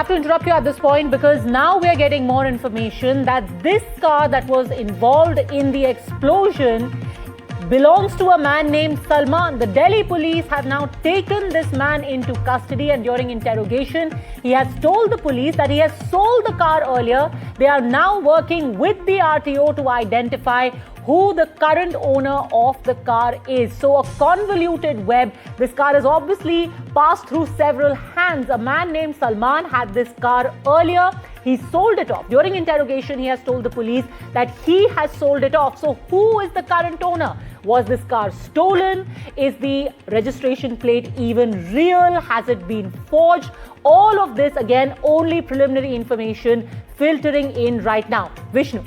have to interrupt you at this point because now we are getting more information that this car that was involved in the explosion belongs to a man named Salman. The Delhi police have now taken this man into custody, and during interrogation, he has told the police that he has sold the car earlier. They are now working with the RTO to identify who the current owner of the car is. So a convoluted web. This car has obviously passed through several hands. A man named Salman had this car earlier. He sold it off. During interrogation, he has told the police that he has sold it off. So who is the current owner? Was this car stolen? Is the registration plate even real? Has it been forged? All of this, again, only preliminary information filtering in right now. Vishnu.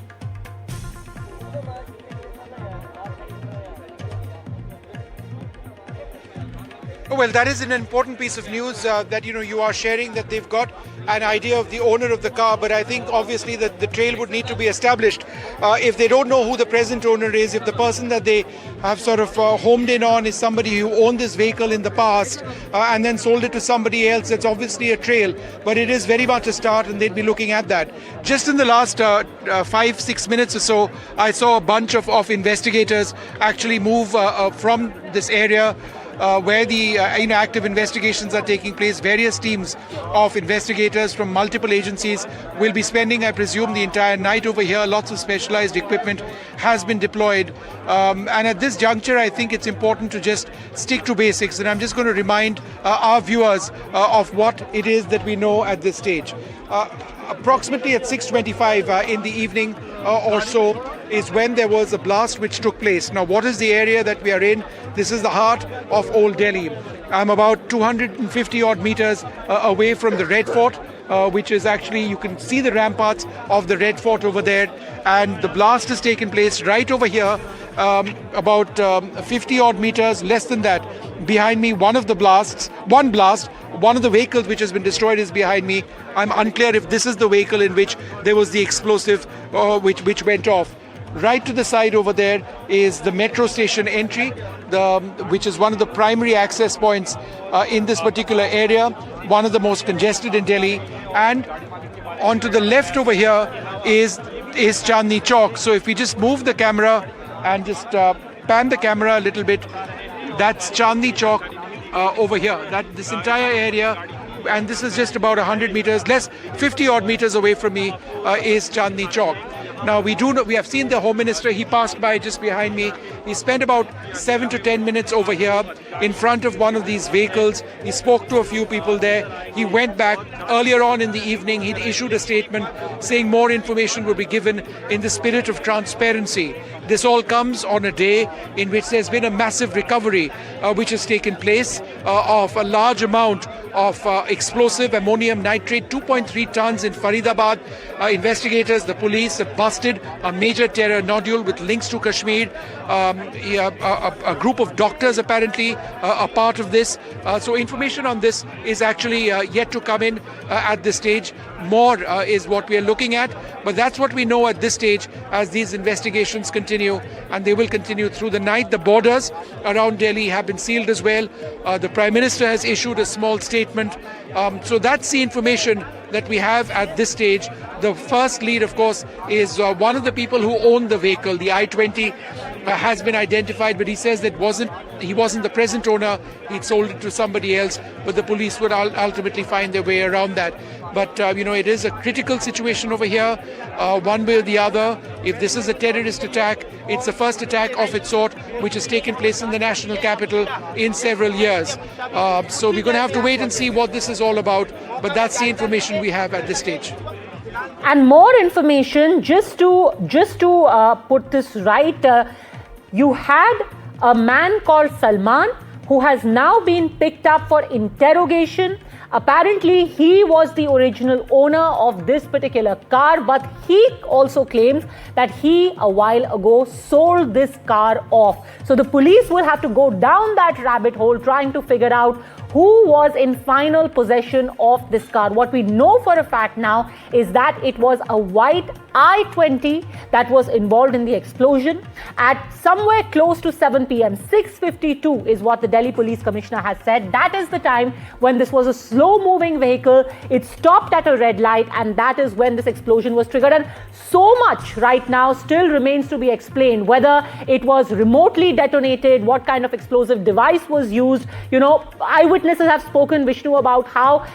Well, that is an important piece of news that you are sharing, that they've got an idea of the owner of the car, but I think obviously that the trail would need to be established. If they don't know who the present owner is, if the person that they have sort of homed in on is somebody who owned this vehicle in the past and then sold it to somebody else, it's obviously a trail, but it is very much a start and they'd be looking at that. Just in the last 5-6 minutes or so, I saw a bunch of investigators actually move from this area where the active investigations are taking place. Various teams of investigators from multiple agencies will be spending, I presume, the entire night over here. Lots of specialized equipment has been deployed. And at this juncture, I think it's important to just stick to basics. And I'm just going to remind our viewers of what it is that we know at this stage. Approximately at 6:25 in the evening or so is when there was a blast which took place. Now, what is the area that we are in? This is the heart of Old Delhi. I'm about 250 odd meters away from the Red Fort, which is actually, you can see the ramparts of the Red Fort over there. And the blast has taken place right over here, about 50 odd meters, less than that. Behind me, one of the one of the vehicles which has been destroyed is behind me. I'm unclear if this is the vehicle in which there was the explosive which went off. Right to the side over there is the metro station entry, which is one of the primary access points in this particular area, one of the most congested in Delhi. And onto the left over here is Chandni Chowk. So if we just move the camera and just pan the camera a little bit, that's Chandni Chowk over here. This entire area, and this is just about 100 meters, 50 odd meters away from me is Chandni Chowk. Now, we have seen the Home Minister. He passed by just behind me. He spent about 7 to 10 minutes over here in front of one of these vehicles. He spoke to a few people there. He went back. Earlier on in the evening, he'd issued a statement saying more information will be given in the spirit of transparency. This all comes on a day in which there's been a massive recovery which has taken place of a large amount of explosive ammonium nitrate, 2.3 tons in Faridabad. Investigators, the police have busted a major terror nodule with links to Kashmir. A group of doctors apparently are part of this. So information on this is actually yet to come in at this stage. More is what we are looking at, but that's what we know at this stage as these investigations continue, and they will continue through the night. The borders around Delhi have been sealed as well. The Prime Minister has issued a small statement. So that's the information that we have at this stage. The first lead, of course, is one of the people who owned the vehicle, the I-20, has been identified, but he says that he wasn't the present owner. He'd sold it to somebody else, but the police would ultimately find their way around that. But, it is a critical situation over here, one way or the other. If this is a terrorist attack, it's the first attack of its sort which has taken place in the national capital in several years. So we're going to have to wait and see what this is all about, but that's the information we have at this stage. And more information, just to put this right, you had a man called Salman who has now been picked up for interrogation. Apparently, he was the original owner of this particular car, but he also claims that he, a while ago, sold this car off. So the police will have to go down that rabbit hole trying to figure out who was in final possession of this car. What we know for a fact now is that it was a white I-20 that was involved in the explosion at somewhere close to 7 p.m. 6:52 is what the Delhi Police Commissioner has said. That is the time when this was a slow-moving vehicle. It stopped at a red light, and that is when this explosion was triggered. And so much right now still remains to be explained, whether it was remotely detonated, what kind of explosive device was used. Eyewitnesses have spoken, Vishnu, about how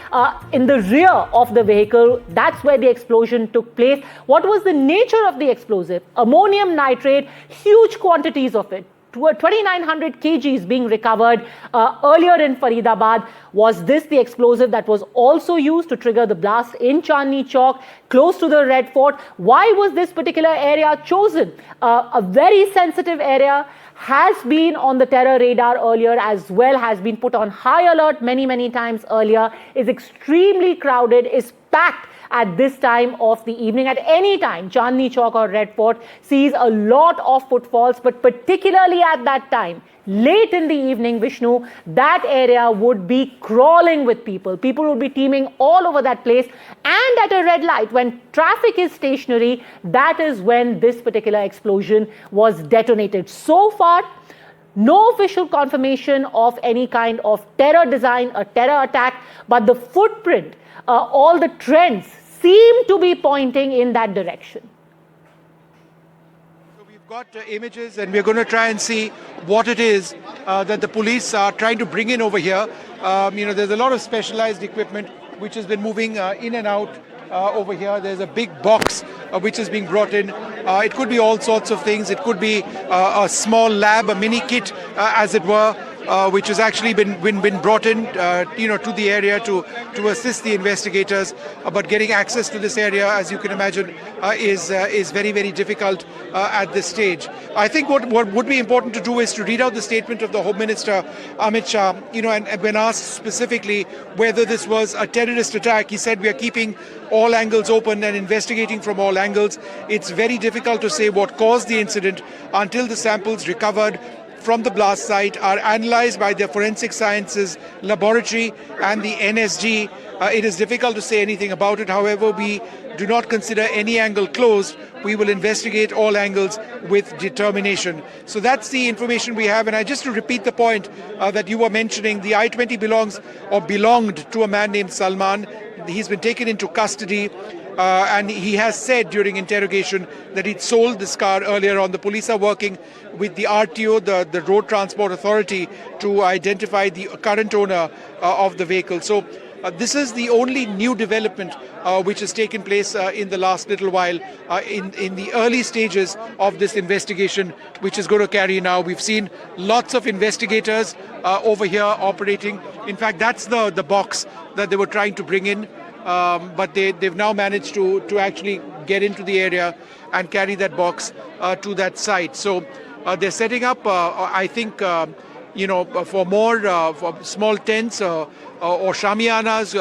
in the rear of the vehicle, that's where the explosion took place. What was the nature of the explosive? Ammonium nitrate, huge quantities of it. 2,900 kgs being recovered earlier in Faridabad. Was this the explosive that was also used to trigger the blast in Chandni Chowk, close to the Red Fort? Why was this particular area chosen? A very sensitive area, has been on the terror radar earlier as well, has been put on high alert many times earlier, is extremely crowded, is packed at this time of the evening. At any time, Chandni Chowk or Red Fort sees a lot of footfalls, but particularly at that time, late in the evening, Vishnu, that area would be crawling with people. People would be teeming all over that place. And at a red light, when traffic is stationary, that is when this particular explosion was detonated. So far, no official confirmation of any kind of terror design, a terror attack, but the footprint, all the trends seem to be pointing in that direction. So we've got images, and we're going to try and see what it is that the police are trying to bring in over here. There's a lot of specialized equipment which has been moving in and out over here. There's a big box which is being brought in. It could be all sorts of things. It could be a small lab, a mini kit, as it were, which has actually been brought in, to the area to assist the investigators. But getting access to this area, as you can imagine, is very difficult at this stage. I think what would be important to do is to read out the statement of the Home Minister Amit Shah. And when asked specifically whether this was a terrorist attack, he said we are keeping all angles open and investigating from all angles. It's very difficult to say what caused the incident until the samples recovered from the blast site are analyzed by the Forensic Sciences Laboratory and the NSG. It is difficult to say anything about it. However, we do not consider any angle closed. We will investigate all angles with determination. So that's the information we have. And just to repeat the point that you were mentioning, the I-20 belonged to a man named Salman. He's been taken into custody. And he has said during interrogation that he'd sold this car earlier on. The police are working with the RTO, the Road Transport Authority, to identify the current owner of the vehicle. So this is the only new development which has taken place in the last little while in the early stages of this investigation, which is going to carry now. We've seen lots of investigators over here operating. In fact, that's the box that they were trying to bring in. But they've now managed to actually get into the area and carry that box to that site. So they're setting up, I think, for more for small tents or shamianas,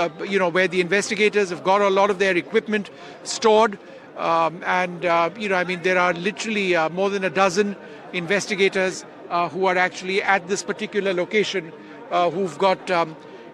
where the investigators have got a lot of their equipment stored. There are literally more than a dozen investigators who are actually at this particular location, who've got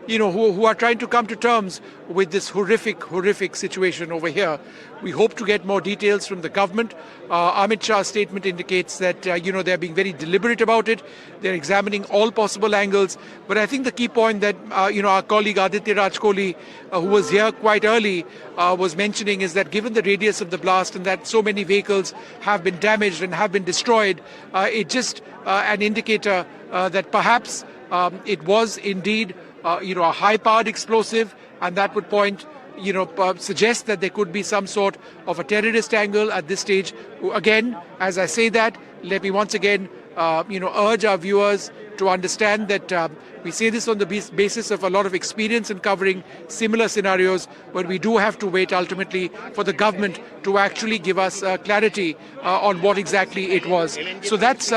who are trying to come to terms with this horrific situation over here. We hope to get more details from the government. Amit Shah's statement indicates that, they're being very deliberate about it. They're examining all possible angles. But I think the key point that, our colleague Aditya Raj Kohli, who was here quite early, was mentioning is that given the radius of the blast and that so many vehicles have been damaged and have been destroyed, it's just an indicator that perhaps it was indeed a high-powered explosive, and that would suggest that there could be some sort of a terrorist angle at this stage. Again, as I say that, let me once again, urge our viewers to understand that we say this on the basis of a lot of experience in covering similar scenarios, but we do have to wait ultimately for the government to actually give us clarity on what exactly it was. So that's